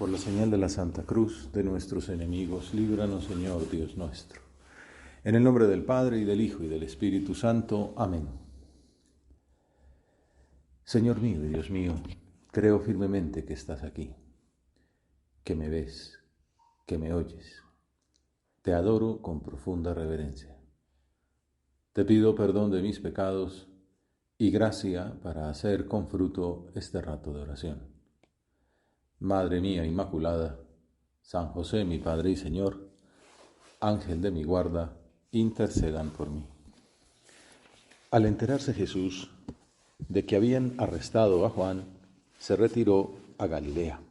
Por la señal de la Santa Cruz de nuestros enemigos, líbranos, Señor Dios nuestro. En el nombre del Padre, y del Hijo, y del Espíritu Santo. Amén. Señor mío y Dios mío, creo firmemente que estás aquí, que me ves, que me oyes. Te adoro con profunda reverencia. Te pido perdón de mis pecados y gracia para hacer con fruto este rato de oración. Madre mía Inmaculada, San José, mi Padre y Señor, Ángel de mi guarda, intercedan por mí. Al enterarse Jesús de que habían arrestado a Juan, se retiró a Galilea.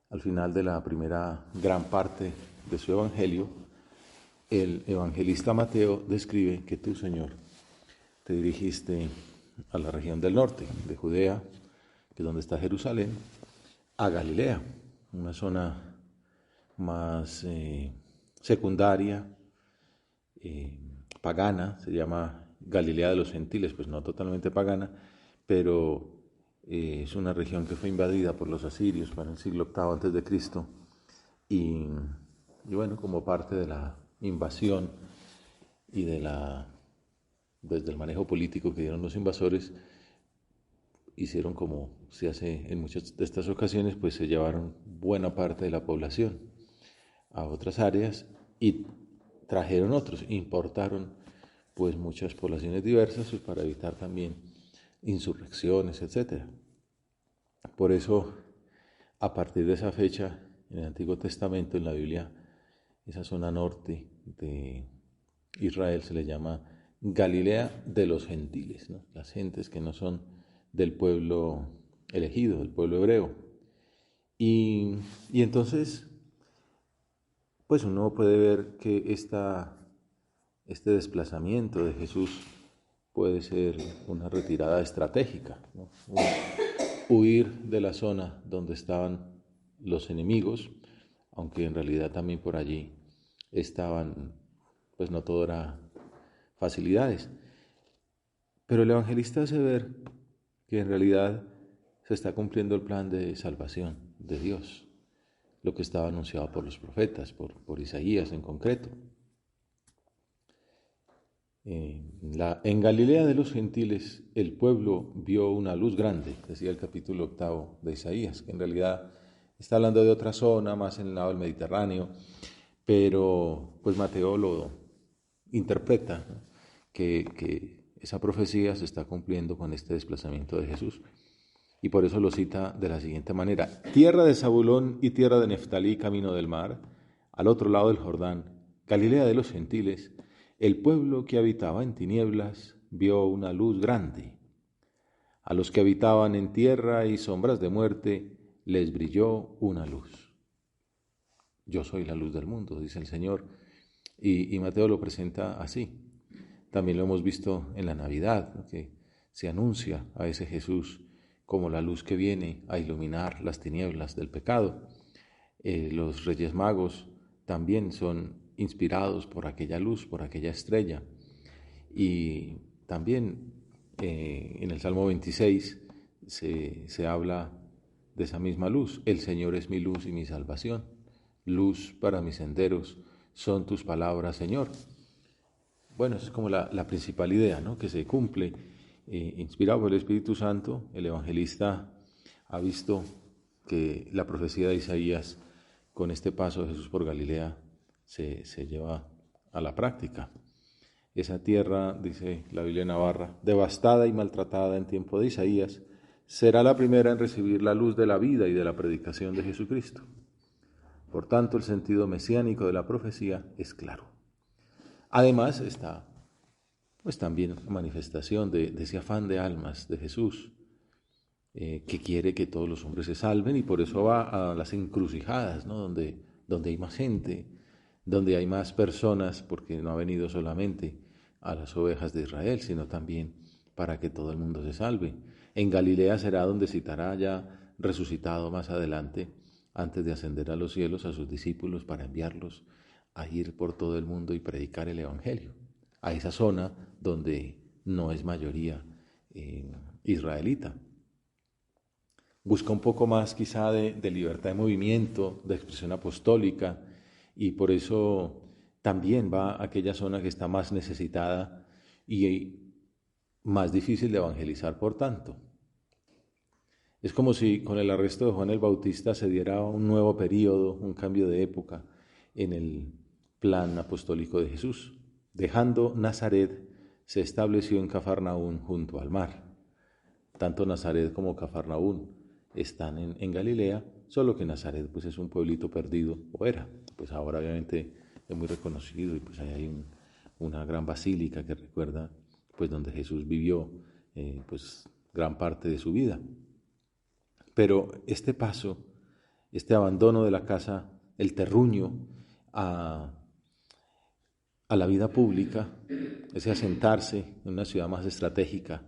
Al final de la primera gran parte de su evangelio, el evangelista Mateo describe que tú, Señor, te dirigiste a la región del norte, de Judea, que es donde está Jerusalén, a Galilea, una zona más secundaria, pagana, se llama Galilea de los Gentiles, pues no totalmente pagana, pero es una región que fue invadida por los asirios para el siglo VIII antes de Cristo, y bueno, como parte de la invasión y desde el manejo político que dieron los invasores, hicieron como se hace en muchas de estas ocasiones, pues se llevaron buena parte de la población a otras áreas y trajeron otros, importaron pues muchas poblaciones diversas pues, para evitar también insurrecciones, etc. Por eso, a partir de esa fecha, en el Antiguo Testamento, en la Biblia, esa zona norte de Israel se le llama Galilea de los Gentiles, ¿no? Las gentes que no son del pueblo elegido, del pueblo hebreo. Y entonces, pues uno puede ver que este desplazamiento de Jesús puede ser una retirada estratégica, ¿no? Huir de la zona donde estaban los enemigos, aunque en realidad también por allí estaban, pues no todo era facilidades. Pero el evangelista hace ver que en realidad se está cumpliendo el plan de salvación de Dios, lo que estaba anunciado por los profetas, por Isaías en concreto. En Galilea de los Gentiles el pueblo vio una luz grande, decía el capítulo 8 de Isaías, que en realidad está hablando de otra zona, más en el lado del Mediterráneo, pero pues Mateo lo interpreta, ¿no? que esa profecía se está cumpliendo con este desplazamiento de Jesús. Y por eso lo cita de la siguiente manera: tierra de Zabulón y tierra de Neftalí, camino del mar, al otro lado del Jordán, Galilea de los Gentiles, el pueblo que habitaba en tinieblas vio una luz grande. A los que habitaban en tierra y sombras de muerte, les brilló una luz. Yo soy la luz del mundo, dice el Señor. Y Mateo lo presenta así. También lo hemos visto en la Navidad, ¿no? Que se anuncia a ese Jesús como la luz que viene a iluminar las tinieblas del pecado. Los Reyes Magos también son inspirados por aquella luz, por aquella estrella. Y también en el Salmo 26 se habla de esa misma luz. El Señor es mi luz y mi salvación. Luz para mis senderos son tus palabras, Señor. Bueno, esa es como la principal idea, ¿no? Que se cumple. Inspirado por el Espíritu Santo, el evangelista ha visto que la profecía de Isaías, con este paso de Jesús por Galilea, se lleva a la práctica. Esa tierra, dice la Biblia Navarra, devastada y maltratada en tiempo de Isaías, será la primera en recibir la luz de la vida y de la predicación de Jesucristo. Por tanto, el sentido mesiánico de la profecía es claro. Además está pues también manifestación de ese afán de almas de Jesús, que quiere que todos los hombres se salven, y por eso va a las encrucijadas, ¿no? donde hay más gente, donde hay más personas, porque no ha venido solamente a las ovejas de Israel, sino también para que todo el mundo se salve. En Galilea será donde citará ya resucitado más adelante, antes de ascender a los cielos, a sus discípulos para enviarlos a ir por todo el mundo y predicar el Evangelio, a esa zona donde no es mayoría israelita. busca un poco más quizá de libertad de movimiento, de expresión apostólica, y por eso también va a aquella zona que está más necesitada y más difícil de evangelizar por tanto. Es como si con el arresto de Juan el Bautista se diera un nuevo periodo, un cambio de época en el plan apostólico de Jesús. Dejando Nazaret, se estableció en Cafarnaún junto al mar. Tanto Nazaret como Cafarnaún están en Galilea, solo que Nazaret pues es un pueblito perdido, o era, pues ahora obviamente es muy reconocido y pues ahí hay una gran basílica que recuerda pues donde Jesús vivió pues gran parte de su vida. Pero este paso, este abandono de la casa, el terruño a la vida pública, ese asentarse en una ciudad más estratégica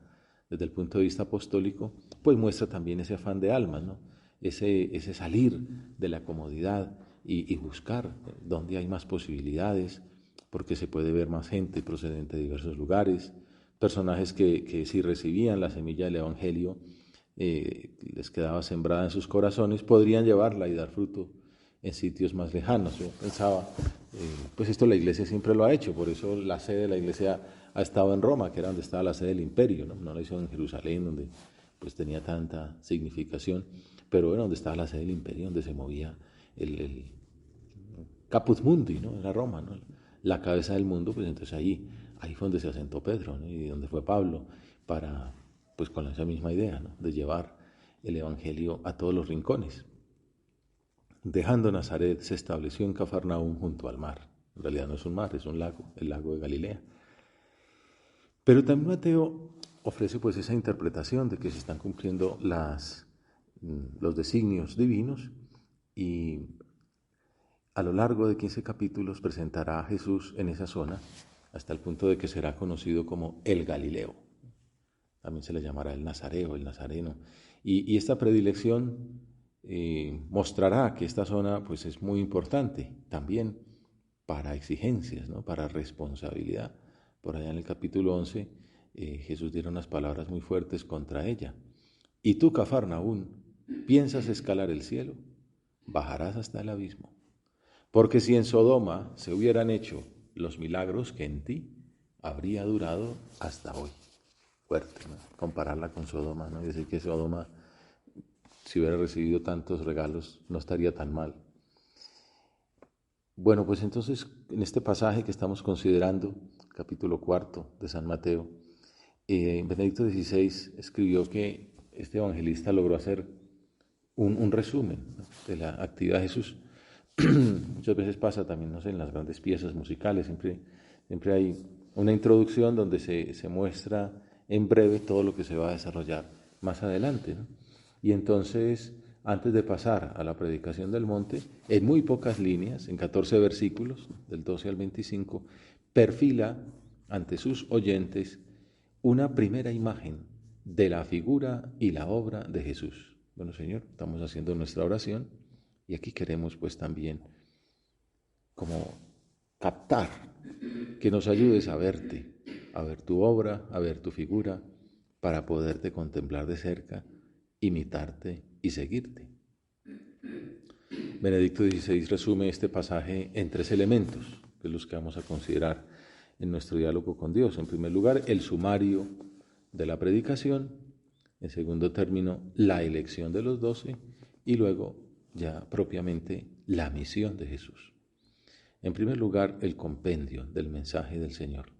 desde el punto de vista apostólico, pues muestra también ese afán de almas, ¿no? Ese salir de la comodidad y buscar dónde hay más posibilidades, porque se puede ver más gente procedente de diversos lugares, personajes que si recibían la semilla del Evangelio, les quedaba sembrada en sus corazones, podrían llevarla y dar fruto en sitios más lejanos. Yo pensaba, pues esto la Iglesia siempre lo ha hecho, por eso la sede de la Iglesia ha estado en Roma, que era donde estaba la sede del imperio, no la hizo en Jerusalén, donde pues tenía tanta significación, pero era donde estaba la sede del imperio, donde se movía el caput mundi, ¿no? Era Roma, ¿no? La cabeza del mundo, pues entonces ahí fue donde se asentó Pedro, ¿no? Y donde fue Pablo, para, pues con esa misma idea, ¿no? De llevar el Evangelio a todos los rincones. Dejando Nazaret, se estableció en Cafarnaúm junto al mar. En realidad no es un mar, es un lago, el lago de Galilea. Pero también Mateo ofrece pues esa interpretación de que se están cumpliendo los designios divinos, y a lo largo de 15 capítulos presentará a Jesús en esa zona hasta el punto de que será conocido como el Galileo. También se le llamará el Nazareo, el Nazareno. Y esta predilección mostrará que esta zona pues, es muy importante también para exigencias, ¿no? Para responsabilidad. Por allá en el capítulo 11, Jesús diera unas palabras muy fuertes contra ella. Y tú, Cafarnaún, ¿piensas escalar el cielo? Bajarás hasta el abismo. Porque si en Sodoma se hubieran hecho los milagros que en ti, habría durado hasta hoy. Fuerte, ¿no? Compararla con Sodoma, ¿no? Y decir que Sodoma, si hubiera recibido tantos regalos, no estaría tan mal. Bueno, pues entonces, en este pasaje que estamos considerando, capítulo 4 de San Mateo, Benedicto XVI escribió que este evangelista logró hacer un resumen, ¿no? De la actividad de Jesús. Muchas veces pasa también, no sé, en las grandes piezas musicales, siempre hay una introducción donde se muestra en breve todo lo que se va a desarrollar más adelante, ¿no? Y entonces, antes de pasar a la predicación del monte, en muy pocas líneas, en 14 versículos, del 12 al 25, perfila ante sus oyentes una primera imagen de la figura y la obra de Jesús. Bueno, Señor, estamos haciendo nuestra oración y aquí queremos pues también como captar, que nos ayudes a verte, a ver tu obra, a ver tu figura, para poderte contemplar de cerca, imitarte y seguirte. Benedicto XVI resume este pasaje en 3 elementos, que es los que vamos a considerar en nuestro diálogo con Dios. En primer lugar, el sumario de la predicación; en segundo término, la elección de los 12, y luego ya propiamente la misión de Jesús. En primer lugar, el compendio del mensaje del Señor.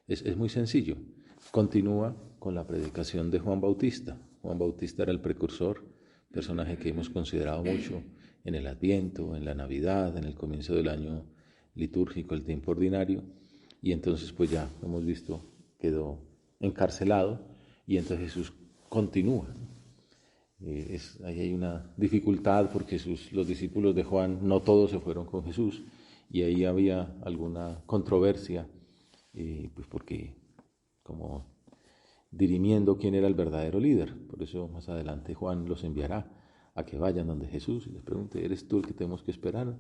Es muy sencillo. Continúa con la predicación de Juan Bautista. Juan Bautista era el precursor, personaje que hemos considerado mucho en el Adviento, en la Navidad, en el comienzo del año litúrgico, el tiempo ordinario, y entonces pues ya hemos visto, quedó encarcelado, y entonces Jesús continúa. Ahí hay una dificultad porque los discípulos de Juan no todos se fueron con Jesús, y ahí había alguna controversia, pues porque como dirimiendo quién era el verdadero líder. Por eso más adelante Juan los enviará a que vayan donde Jesús y les pregunte: ¿eres tú el que tenemos que esperar?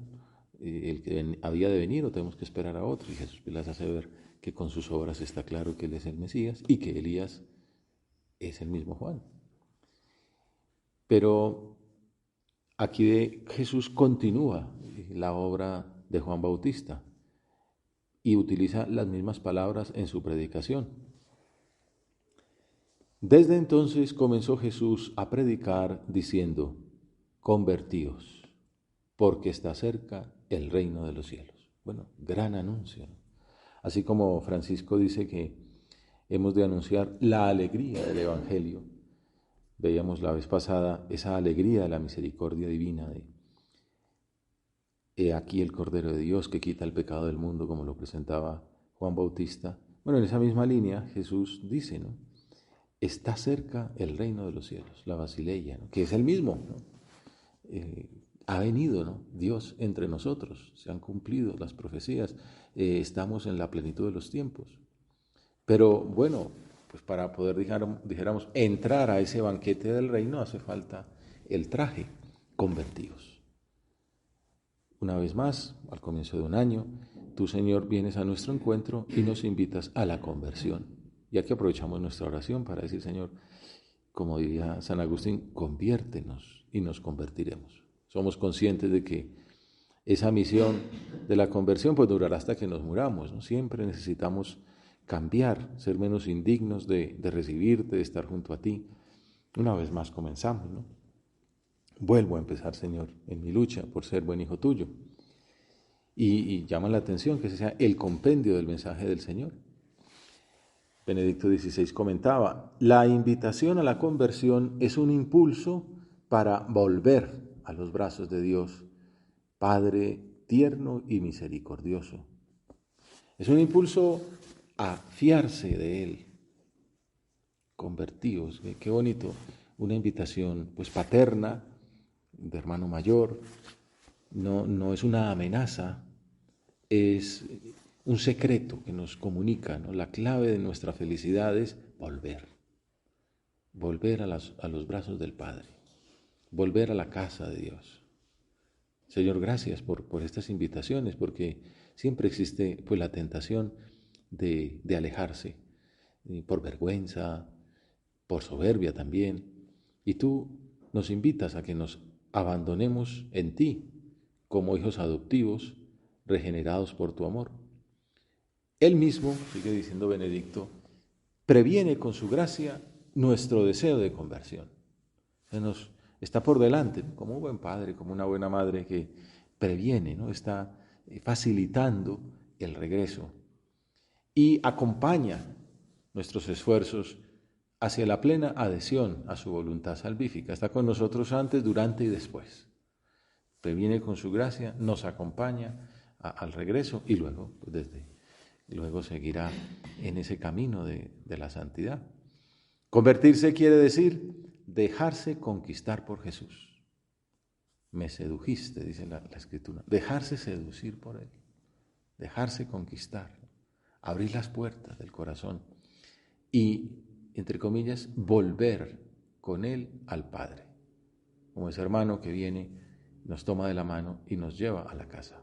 ¿El que había de venir, o tenemos que esperar a otro? Y Jesús les hace ver que con sus obras está claro que Él es el Mesías y que Elías es el mismo Juan. Pero aquí Jesús continúa la obra de Juan Bautista y utiliza las mismas palabras en su predicación. Desde entonces comenzó Jesús a predicar diciendo: convertíos, porque está cerca el reino de los cielos. Bueno, gran anuncio, ¿no? Así como Francisco dice que hemos de anunciar la alegría del Evangelio. Veíamos la vez pasada esa alegría de la misericordia divina de he aquí el Cordero de Dios que quita el pecado del mundo, como lo presentaba Juan Bautista. Bueno, en esa misma línea Jesús dice, ¿no? Está cerca el reino de los cielos, la Basileia, ¿no? Que es el mismo, ¿no? Ha venido, ¿no? Dios entre nosotros, se han cumplido las profecías, estamos en la plenitud de los tiempos. Pero bueno, pues para poder, dijéramos, entrar a ese banquete del reino hace falta el traje, convertidos. Una vez más, al comienzo de un año, tú, Señor, vienes a nuestro encuentro y nos invitas a la conversión. Y aquí aprovechamos nuestra oración para decir, Señor, como diría San Agustín, conviértenos y nos convertiremos. Somos conscientes de que esa misión de la conversión pues durará hasta que nos muramos, ¿no? Siempre necesitamos cambiar, ser menos indignos de recibirte, de estar junto a ti. Una vez más comenzamos, ¿no? Vuelvo a empezar, Señor, en mi lucha por ser buen hijo tuyo. Y llama la atención que ese sea el compendio del mensaje del Señor. Benedicto XVI comentaba: la invitación a la conversión es un impulso para volver a los brazos de Dios, Padre tierno y misericordioso. Es un impulso a fiarse de Él. Convertidos, qué bonito, una invitación pues paterna, de hermano mayor, no es una amenaza, es un secreto que nos comunica, ¿no? La clave de nuestra felicidad es volver a los brazos del Padre, volver a la casa de Dios. Señor, gracias por estas invitaciones, porque siempre existe pues la tentación de alejarse, por vergüenza, por soberbia también, y tú nos invitas a que nos abandonemos en ti como hijos adoptivos, regenerados por tu amor. Él mismo, sigue diciendo Benedicto, previene con su gracia nuestro deseo de conversión. Se nos está por delante, ¿no? Como un buen padre, como una buena madre que previene, ¿no? Está facilitando el regreso y acompaña nuestros esfuerzos hacia la plena adhesión a su voluntad salvífica. Está con nosotros antes, durante y después. Previene con su gracia, nos acompaña al regreso y luego, pues luego seguirá en ese camino de la santidad. Convertirse quiere decir dejarse conquistar por Jesús. Me sedujiste, dice la Escritura. Dejarse seducir por Él, dejarse conquistar, abrir las puertas del corazón y, entre comillas, volver con Él al Padre. Como ese hermano que viene, nos toma de la mano y nos lleva a la casa,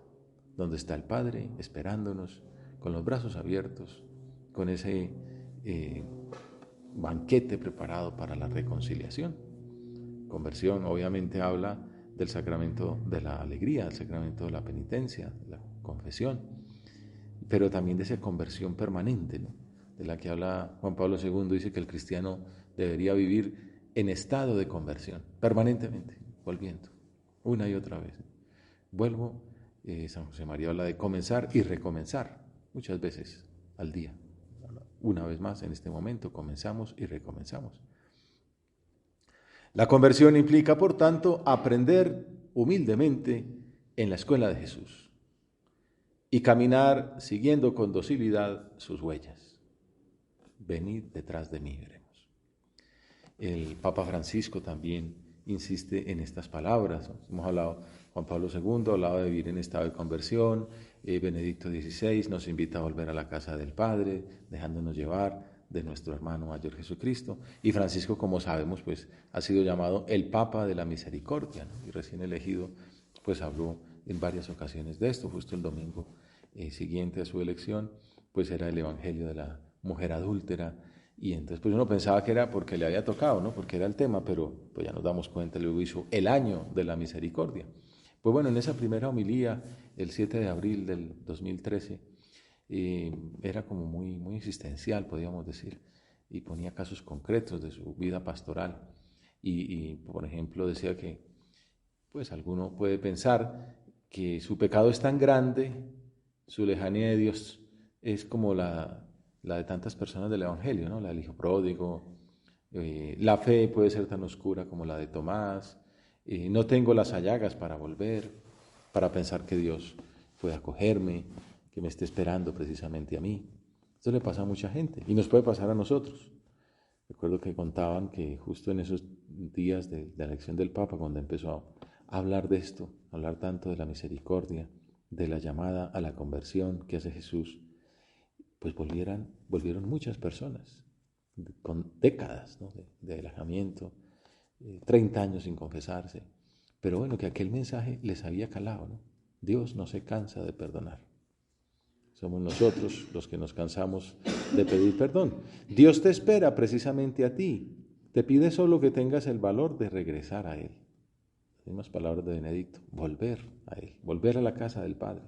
donde está el Padre esperándonos con los brazos abiertos, con ese banquete preparado para la reconciliación. Conversión obviamente habla del sacramento de la alegría, del sacramento de la penitencia, de la confesión, pero también de esa conversión permanente, ¿no? De la que habla Juan Pablo II, dice que el cristiano debería vivir en estado de conversión, permanentemente, volviendo, una y otra vez. Vuelvo, San José María habla de comenzar y recomenzar, muchas veces al día. Una vez más, en este momento, comenzamos y recomenzamos. La conversión implica, por tanto, aprender humildemente en la escuela de Jesús y caminar siguiendo con docilidad sus huellas. Venid detrás de mí, veremos. El Papa Francisco también insiste en estas palabras. Hemos hablado, Juan Pablo II hablaba de vivir en estado de conversión, Benedicto XVI nos invita a volver a la casa del Padre, dejándonos llevar de nuestro hermano mayor Jesucristo. Y Francisco, como sabemos, pues ha sido llamado el Papa de la Misericordia, ¿no? Y recién elegido, pues habló en varias ocasiones de esto. Justo el domingo siguiente a su elección, pues era el Evangelio de la mujer adúltera, Y entonces pues uno pensaba que era porque le había tocado, ¿no? Porque era el tema, pero pues ya nos damos cuenta, luego hizo el año de la misericordia. Pues bueno, en esa primera homilía, el 7 de abril del 2013, era como muy existencial, podríamos decir, y ponía casos concretos de su vida pastoral. Por ejemplo, decía que pues alguno puede pensar que su pecado es tan grande, su lejanía de Dios es como la de tantas personas del Evangelio, ¿no? La del hijo pródigo. La fe puede ser tan oscura como la de Tomás. No tengo las llagas para volver, para pensar que Dios puede acogerme, que me esté esperando precisamente a mí. Esto le pasa a mucha gente y nos puede pasar a nosotros. Recuerdo que contaban que justo en esos días de la elección del Papa, cuando empezó a hablar de esto, a hablar tanto de la misericordia, de la llamada a la conversión que hace Jesús, pues volvieron muchas personas con décadas, ¿no? de alejamiento, 30 años sin confesarse. Pero bueno, que aquel mensaje les había calado, ¿no? Dios no se cansa de perdonar. Somos nosotros los que nos cansamos de pedir perdón. Dios te espera precisamente a ti. Te pide solo que tengas el valor de regresar a Él. Las mismas palabras de Benedicto, volver a Él, volver a la casa del Padre.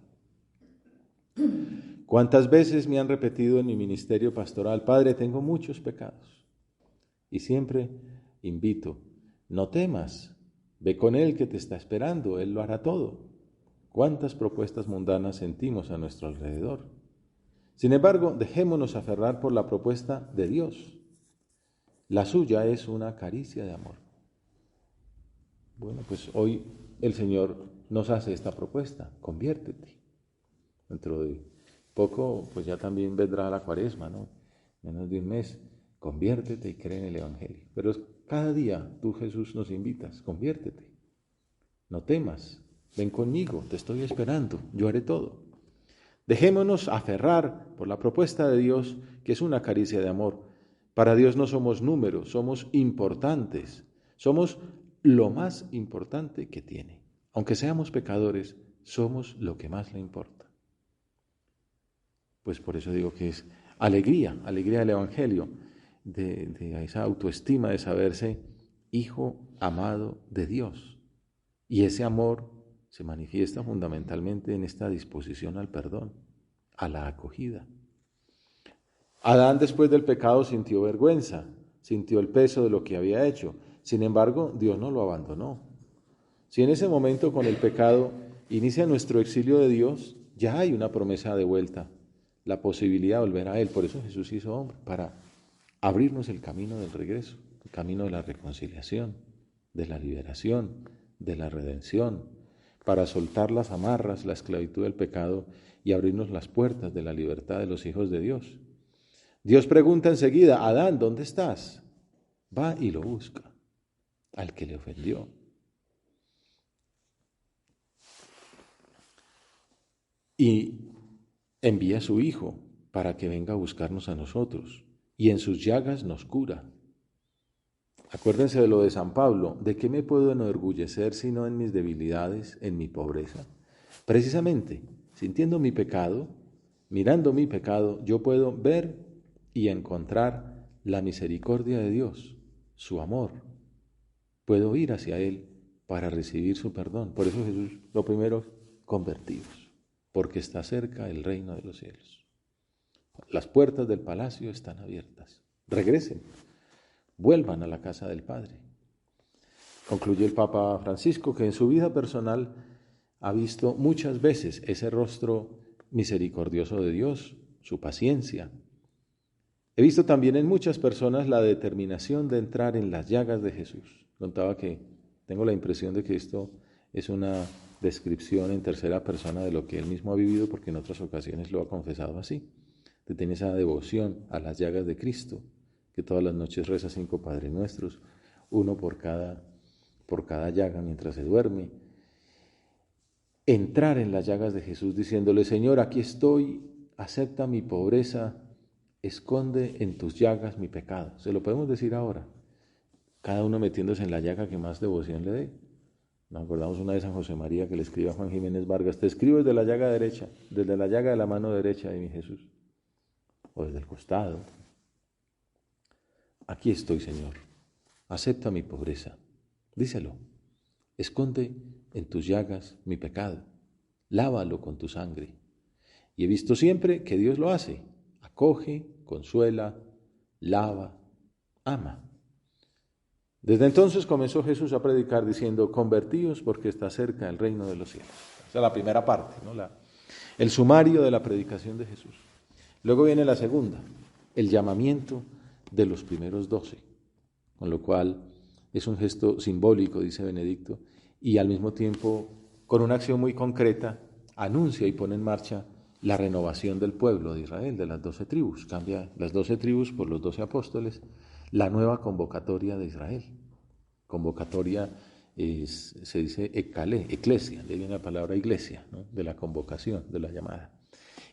¿Cuántas veces me han repetido en mi ministerio pastoral, Padre, tengo muchos pecados? Y siempre invito, no temas, ve con Él que te está esperando, Él lo hará todo. ¿Cuántas propuestas mundanas sentimos a nuestro alrededor? Sin embargo, dejémonos aferrar por la propuesta de Dios. La suya es una caricia de amor. Bueno, pues hoy el Señor nos hace esta propuesta, conviértete. Dentro de poco, pues ya también vendrá la Cuaresma, ¿no? Menos de un mes, conviértete y cree en el Evangelio. Pero cada día tú, Jesús, nos invitas, conviértete. No temas, ven conmigo, te estoy esperando, yo haré todo. Dejémonos aferrar por la propuesta de Dios, que es una caricia de amor. Para Dios no somos números, somos importantes, somos lo más importante que tiene. Aunque seamos pecadores, somos lo que más le importa. Pues por eso digo que es alegría del Evangelio, de esa autoestima de saberse hijo amado de Dios. Y ese amor se manifiesta fundamentalmente en esta disposición al perdón, a la acogida. Adán, después del pecado, sintió vergüenza, sintió el peso de lo que había hecho. Sin embargo, Dios no lo abandonó. Si en ese momento con el pecado inicia nuestro exilio de Dios, ya hay una promesa de vuelta, la posibilidad de volver a Él. Por eso Jesús hizo hombre, para abrirnos el camino del regreso, el camino de la reconciliación, de la liberación, de la redención, para soltar las amarras, la esclavitud del pecado y abrirnos las puertas de la libertad de los hijos de Dios. Dios pregunta enseguida, Adán, ¿dónde estás? Va y lo busca, al que le ofendió. Y envía a su Hijo para que venga a buscarnos a nosotros, y en sus llagas nos cura. Acuérdense de lo de San Pablo, ¿de qué me puedo enorgullecer sino en mis debilidades, en mi pobreza? Precisamente, sintiendo mi pecado, mirando mi pecado, yo puedo ver y encontrar la misericordia de Dios, su amor. Puedo ir hacia Él para recibir su perdón. Por eso Jesús, lo primero, convertidos, porque está cerca el reino de los cielos. Las puertas del palacio están abiertas. Regresen. Vuelvan a la casa del Padre. Concluye el Papa Francisco que en su vida personal ha visto muchas veces ese rostro misericordioso de Dios, su paciencia. He visto también en muchas personas la determinación de entrar en las llagas de Jesús. Contaba que tengo la impresión de que esto es una descripción en tercera persona de lo que él mismo ha vivido, porque en otras ocasiones lo ha confesado así. Que tiene esa devoción a las llagas de Cristo, que todas las noches reza 5 Padres Nuestros, uno por cada llaga mientras se duerme. Entrar en las llagas de Jesús diciéndole, Señor, aquí estoy, acepta mi pobreza, esconde en tus llagas mi pecado. Se lo podemos decir ahora, cada uno metiéndose en la llaga que más devoción le dé. Nos acordamos una vez a José María que le escribe a Juan Jiménez Vargas, te escribo desde la llaga derecha, desde la llaga de la mano derecha de mi Jesús, o desde el costado. aquí estoy, Señor, acepta mi pobreza. Díselo, esconde en tus llagas mi pecado, lávalo con tu sangre. Y he visto siempre que Dios lo hace, acoge, consuela, lava, ama. Desde entonces comenzó Jesús a predicar diciendo, convertíos porque está cerca el reino de los cielos. Esa es la primera parte, ¿no? El sumario de la predicación de Jesús. Luego viene la segunda, el llamamiento de los primeros 12, con lo cual es un gesto simbólico, dice Benedicto, y al mismo tiempo, con una acción muy concreta, anuncia y pone en marcha la renovación del pueblo de Israel, de las 12 tribus. Cambia las 12 tribus por los 12 apóstoles, la nueva convocatoria de Israel. Convocatoria se dice eclesia, de ahí viene la palabra iglesia, ¿no? De la convocación, de la llamada.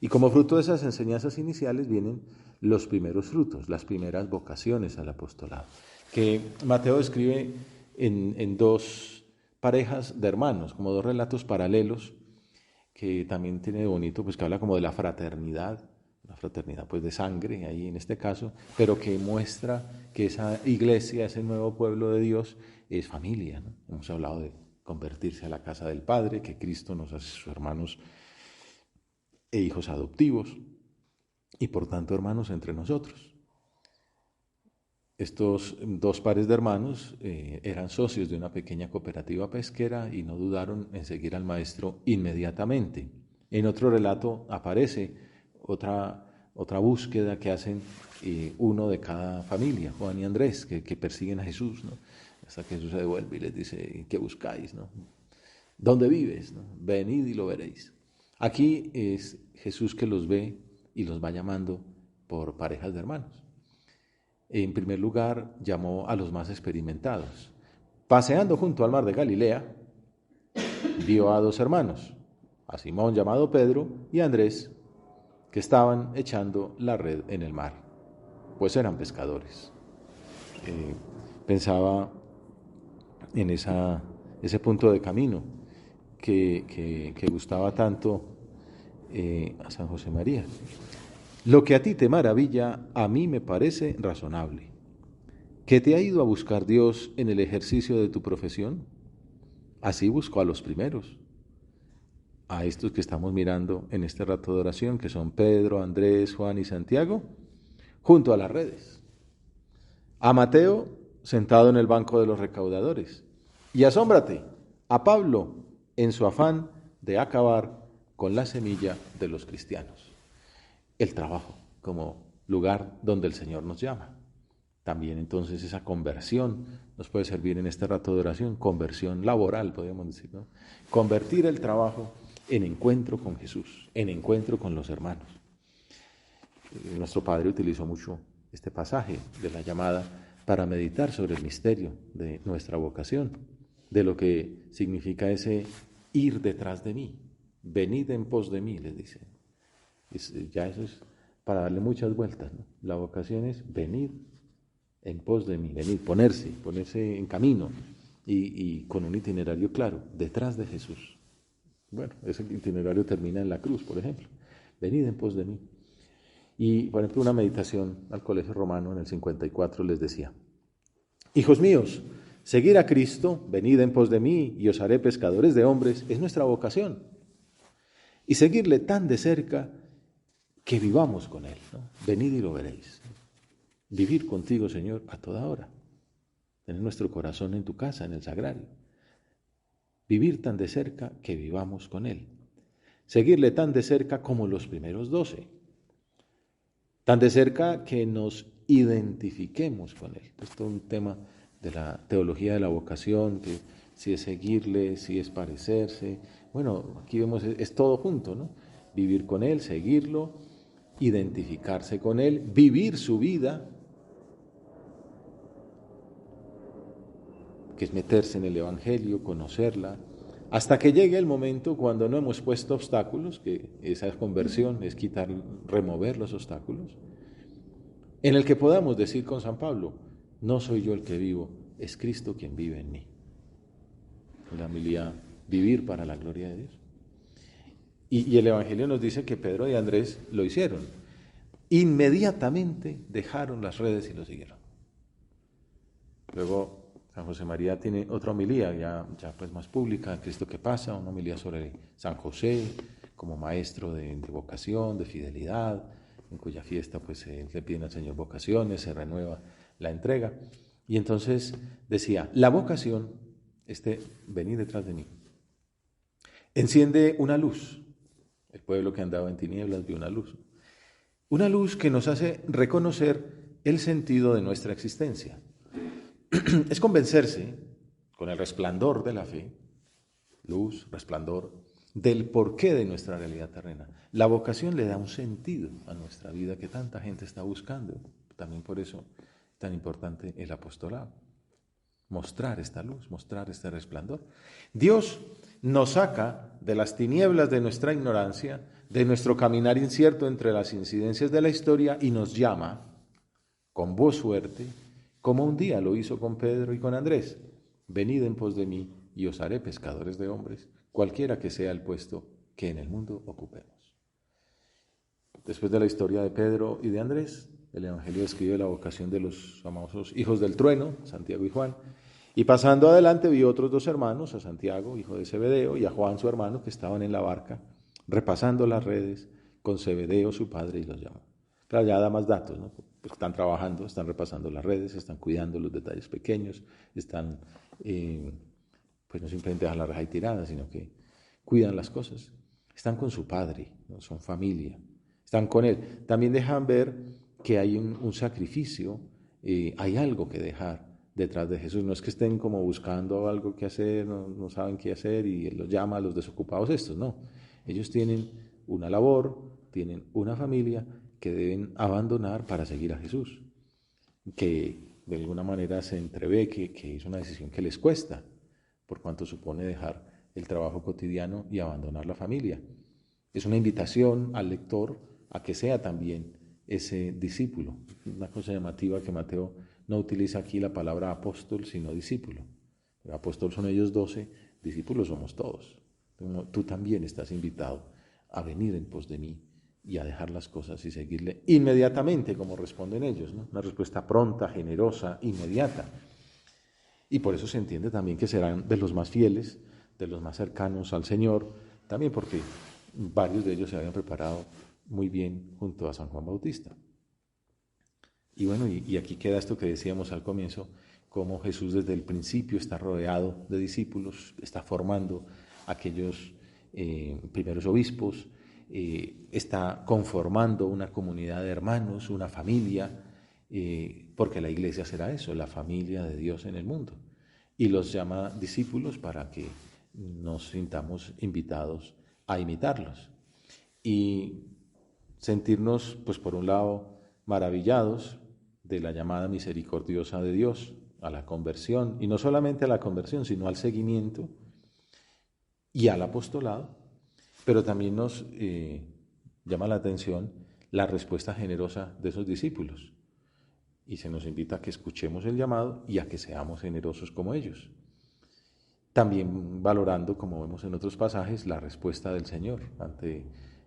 Y como fruto de esas enseñanzas iniciales vienen los primeros frutos, las primeras vocaciones al apostolado, que Mateo describe en dos parejas de hermanos, como dos relatos paralelos, que también tiene de bonito, pues que habla como de la fraternidad pues de sangre ahí en este caso, pero que muestra que esa iglesia, ese nuevo pueblo de Dios es familia, ¿no? Hemos hablado de convertirse a la casa del Padre, que Cristo nos hace sus hermanos e hijos adoptivos y por tanto hermanos entre nosotros. Estos dos pares de hermanos eran socios de una pequeña cooperativa pesquera y no dudaron en seguir al maestro inmediatamente. En otro relato aparece otra búsqueda que hacen uno de cada familia, Juan y Andrés, que persiguen a Jesús, ¿no? Hasta que Jesús se devuelve y les dice, ¿qué buscáis, no? ¿Dónde vives, no? Venid y lo veréis. Aquí es Jesús que los ve y los va llamando por parejas de hermanos. En primer lugar, llamó a los más experimentados. Paseando junto al mar de Galilea, vio a dos hermanos, a Simón llamado Pedro y a Andrés, que estaban echando la red en el mar, pues eran pescadores. Pensaba en ese punto de camino que gustaba tanto a San José María. Lo que a ti te maravilla, a mí me parece razonable. ¿Que te ha ido a buscar Dios en el ejercicio de tu profesión? Así buscó a los primeros, a estos que estamos mirando en este rato de oración, que son Pedro, Andrés, Juan y Santiago, junto a las redes. A Mateo, sentado en el banco de los recaudadores. Y asómbrate, a Pablo, en su afán de acabar con la semilla de los cristianos. El trabajo como lugar donde el Señor nos llama. También entonces esa conversión nos puede servir en este rato de oración, conversión laboral, podríamos decir, ¿no? Convertir el trabajo en encuentro con Jesús, en encuentro con los hermanos. Nuestro Padre utilizó mucho este pasaje de la llamada para meditar sobre el misterio de nuestra vocación, de lo que significa ese ir detrás de mí, venid en pos de mí, les dice. Ya eso es para darle muchas vueltas, ¿no? La vocación es venir en pos de mí, venir, ponerse en camino y con un itinerario claro, detrás de Jesús. Bueno, ese itinerario termina en la cruz, por ejemplo. Venid en pos de mí. Y, por ejemplo, una meditación al Colegio Romano en el 54 les decía, hijos míos, seguir a Cristo, venid en pos de mí y os haré pescadores de hombres, es nuestra vocación. Y seguirle tan de cerca que vivamos con Él, ¿no? Venid y lo veréis. Vivir contigo, Señor, a toda hora. Tener nuestro corazón en tu casa, en el sagrario. Vivir tan de cerca que vivamos con Él. Seguirle tan de cerca como los primeros 12. Tan de cerca que nos identifiquemos con Él. Esto es un tema de la teología de la vocación, que si es seguirle, si es parecerse. Bueno, aquí vemos, es todo junto, ¿no? Vivir con Él, seguirlo, identificarse con Él, vivir su vida, que es meterse en el Evangelio, conocerla, hasta que llegue el momento cuando no hemos puesto obstáculos, que esa conversión es remover los obstáculos, en el que podamos decir con San Pablo, no soy yo el que vivo, es Cristo quien vive en mí. La homilía, vivir para la gloria de Dios. Y el Evangelio nos dice que Pedro y Andrés lo hicieron. Inmediatamente dejaron las redes y lo siguieron. Luego San José María tiene otra homilía, ya pues más pública, Cristo que pasa, una homilía sobre San José como maestro de vocación, de fidelidad, en cuya fiesta pues le piden al Señor vocaciones, se renueva la entrega. Y entonces decía, la vocación, venid detrás de mí, enciende una luz. El pueblo que andaba en tinieblas vio una luz que nos hace reconocer el sentido de nuestra existencia. Es convencerse, con el resplandor de la fe, luz, resplandor, del porqué de nuestra realidad terrena. La vocación le da un sentido a nuestra vida que tanta gente está buscando. También por eso es tan importante el apostolado. Mostrar esta luz, mostrar este resplandor. Dios nos saca de las tinieblas de nuestra ignorancia, de nuestro caminar incierto entre las incidencias de la historia y nos llama con voz fuerte, como un día lo hizo con Pedro y con Andrés. Venid en pos de mí y os haré pescadores de hombres, cualquiera que sea el puesto que en el mundo ocupemos. Después de la historia de Pedro y de Andrés, el Evangelio describe la vocación de los famosos hijos del trueno, Santiago y Juan, y pasando adelante vio otros dos hermanos, a Santiago, hijo de Zebedeo, y a Juan, su hermano, que estaban en la barca, repasando las redes con Zebedeo, su padre, y los llamó. Claro, ya da más datos, ¿no? Pues están trabajando, están repasando las redes, están cuidando los detalles pequeños, están, pues no simplemente dejan la reja ahí tirada, sino que cuidan las cosas. Están con su padre, ¿no? Son familia, están con él. También dejan ver que hay un sacrificio, hay algo que dejar detrás de Jesús. No es que estén como buscando algo que hacer, no saben qué hacer y Él los llama a los desocupados estos, no. Ellos tienen una labor, tienen una familia que deben abandonar para seguir a Jesús, que de alguna manera se entrevé que es una decisión que les cuesta, por cuanto supone dejar el trabajo cotidiano y abandonar la familia. Es una invitación al lector a que sea también ese discípulo. Una cosa llamativa que Mateo no utiliza aquí la palabra apóstol, sino discípulo. El apóstol son ellos 12, discípulos somos todos. Tú también estás invitado a venir en pos de mí y a dejar las cosas y seguirle inmediatamente, como responden ellos, ¿no? Una respuesta pronta, generosa, inmediata. Y por eso se entiende también que serán de los más fieles, de los más cercanos al Señor, también porque varios de ellos se habían preparado muy bien junto a San Juan Bautista. Y bueno, y aquí queda esto que decíamos al comienzo, cómo Jesús desde el principio está rodeado de discípulos, está formando aquellos primeros obispos, está conformando una comunidad de hermanos, una familia, porque la iglesia será eso, la familia de Dios en el mundo. Y los llama discípulos para que nos sintamos invitados a imitarlos. Y sentirnos, pues por un lado, maravillados de la llamada misericordiosa de Dios a la conversión, y no solamente a la conversión, sino al seguimiento y al apostolado, pero también nos llama la atención la respuesta generosa de esos discípulos, y se nos invita a que escuchemos el llamado y a que seamos generosos como ellos. También valorando, como vemos en otros pasajes, la respuesta del Señor ante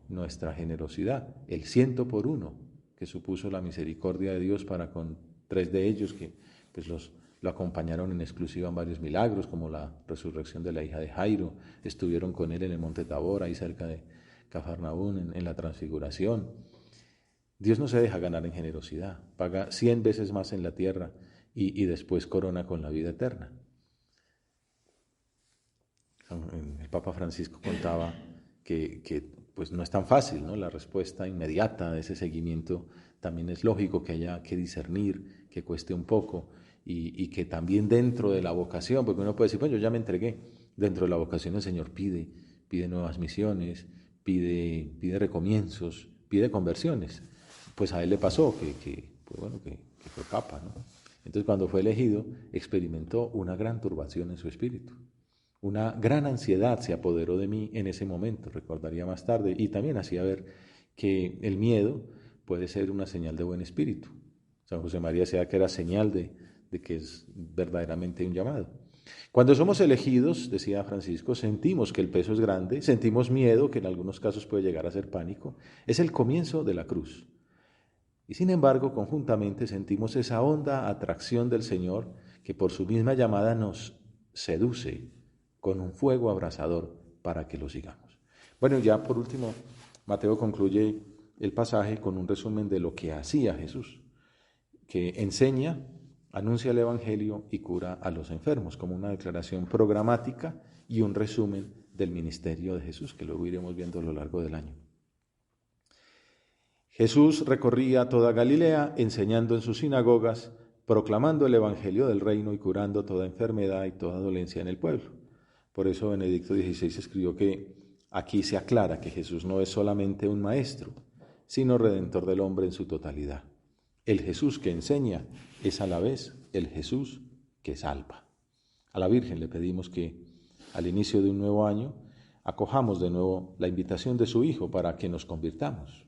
nuestra generosidad, el 100 por 1 que supuso la misericordia de Dios para con 3 de ellos que pues lo acompañaron en exclusiva en varios milagros, como la resurrección de la hija de Jairo, estuvieron con él en el monte Tabor, ahí cerca de Cafarnaún, en la transfiguración. Dios no se deja ganar en generosidad, paga 100 veces más en la tierra y después corona con la vida eterna. El Papa Francisco contaba que pues no es tan fácil, ¿no? La respuesta inmediata de ese seguimiento también es lógico que haya que discernir, que cueste un poco y que también dentro de la vocación, porque uno puede decir, bueno, yo ya me entregué, dentro de la vocación el Señor pide nuevas misiones, pide recomienzos, pide conversiones. Pues a él le pasó que fue Papa, ¿no? Entonces cuando fue elegido experimentó una gran turbación en su espíritu. Una gran ansiedad se apoderó de mí en ese momento, recordaría más tarde, y también hacía ver que el miedo puede ser una señal de buen espíritu. San José María decía que era señal de que es verdaderamente un llamado. Cuando somos elegidos, decía Francisco, sentimos que el peso es grande, sentimos miedo, que en algunos casos puede llegar a ser pánico. Es el comienzo de la cruz. Y sin embargo, conjuntamente sentimos esa honda atracción del Señor que por su misma llamada nos seduce con un fuego abrasador para que lo sigamos. Bueno, ya por último, Mateo concluye el pasaje con un resumen de lo que hacía Jesús, que enseña, anuncia el Evangelio y cura a los enfermos, como una declaración programática y un resumen del ministerio de Jesús, que luego iremos viendo a lo largo del año. Jesús recorría toda Galilea, enseñando en sus sinagogas, proclamando el Evangelio del reino y curando toda enfermedad y toda dolencia en el pueblo. Por eso Benedicto XVI escribió que aquí se aclara que Jesús no es solamente un maestro, sino redentor del hombre en su totalidad. El Jesús que enseña es a la vez el Jesús que salva. A la Virgen le pedimos que al inicio de un nuevo año acojamos de nuevo la invitación de su Hijo para que nos convirtamos,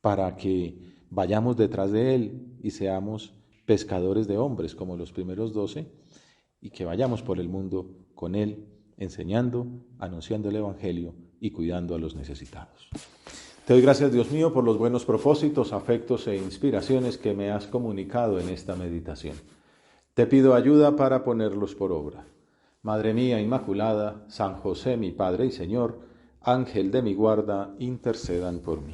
para que vayamos detrás de Él y seamos pescadores de hombres como los primeros 12 y que vayamos por el mundo con Él, enseñando, anunciando el Evangelio y cuidando a los necesitados. Te doy gracias, Dios mío, por los buenos propósitos, afectos e inspiraciones que me has comunicado en esta meditación. Te pido ayuda para ponerlos por obra. Madre mía Inmaculada, San José, mi Padre y Señor, Ángel de mi guarda, intercedan por mí.